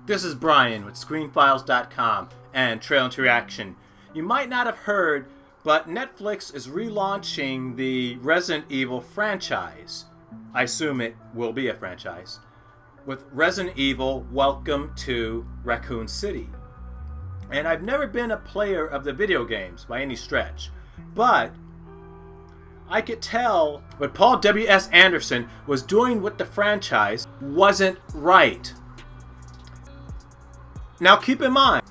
This is Brian with ScreenFiles.com and Trail into Reaction. You might not have heard, but Netflix is relaunching the Resident Evil franchise. I assume it will be a franchise. With Resident Evil, Welcome to Raccoon City. And I've never been a player of the video games by any stretch, but I could tell what Paul W.S. Anderson was doing with the franchise wasn't right. Now keep in mind,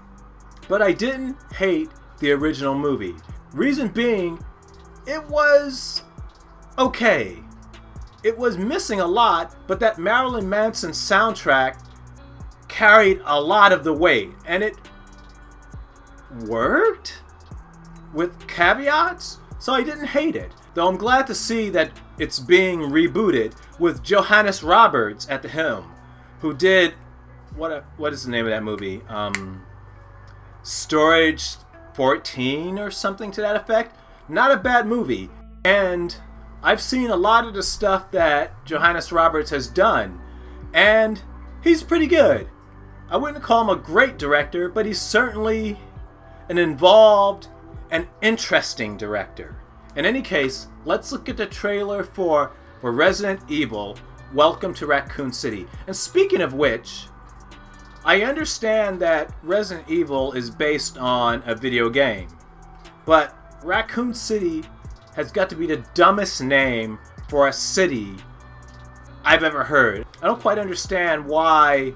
but I didn't hate the original movie. Reason being, it was okay. It was missing a lot, but that Marilyn Manson soundtrack carried a lot of the weight, and it worked with caveats, so I didn't hate it. Though I'm glad to see that it's being rebooted with Johannes Roberts at the helm, who did what is the name of that movie? Storage 14 or something to that effect. Not a bad movie. And I've seen a lot of the stuff that Johannes Roberts has done, and he's pretty good. I wouldn't call him a great director, but he's certainly an involved and interesting director. In any case, let's look at the trailer for Resident Evil, Welcome to Raccoon City. And speaking of which, I understand that Resident Evil is based on a video game, but Raccoon City has got to be the dumbest name for a city I've ever heard. I don't quite understand why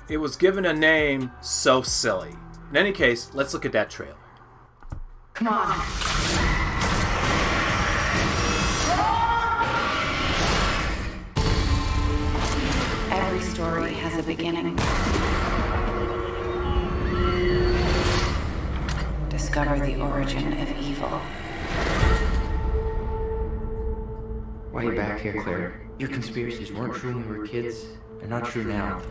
it was given a name so silly. In any case, let's look at that trailer. Come on. Every story has a beginning. Discover the origin of evil. Why are you back here, Claire? Your conspiracies weren't true when we were kids. They're not true now.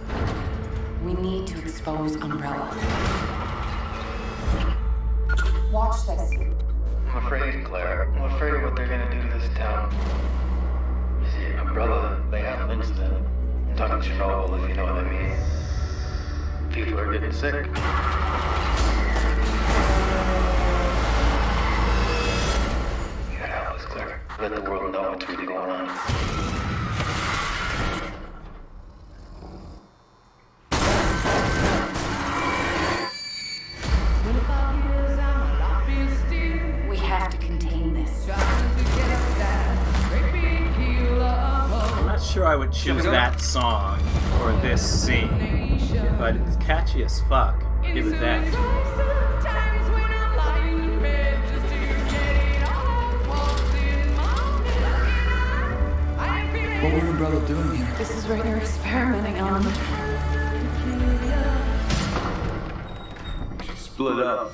We need to expose Umbrella. Watch this. I'm afraid, Claire. I'm afraid of what they're gonna do to this town. You see, Umbrella, they have an incident. I'm talking Chernobyl, if you know what I mean. People are getting sick. You gotta help us, Claire. Let the world know what's really going on. We have to contain this. I'm not sure I would choose that song for this scene, but it's catchy as fuck. I'll give it that. What were Umbrella doing here? This is what you're experimenting on. Split up.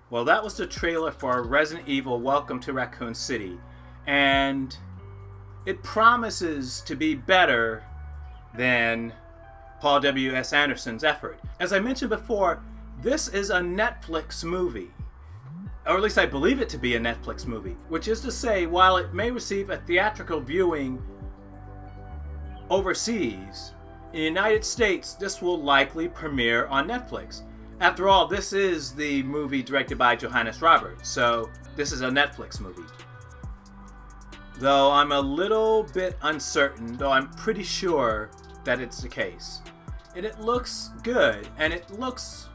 Well, that was the trailer for Resident Evil Welcome to Raccoon City, and it promises to be better than Paul W.S. Anderson's effort. As I mentioned before, this is a Netflix movie, or at least I believe it to be a Netflix movie, which is to say, while it may receive a theatrical viewing overseas, in the United States, this will likely premiere on Netflix. After all, this is the movie directed by Johannes Roberts, so this is a Netflix movie. Though I'm a little bit uncertain, though I'm pretty sure that it's the case. And it looks good, and it looks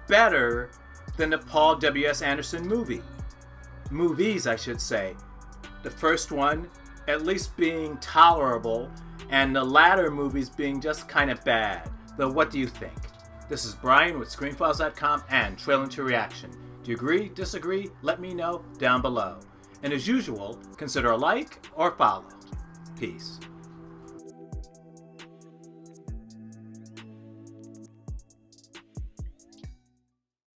better than the Paul W.S. Anderson movies, I should say. The first one, at least being tolerable, and the latter movies being just kind of bad. Though what do you think? This is Brian with ScreenFiles.com and Trailer to Reaction. Do you agree, disagree? Let me know down below. And as usual, consider a like or follow. Peace.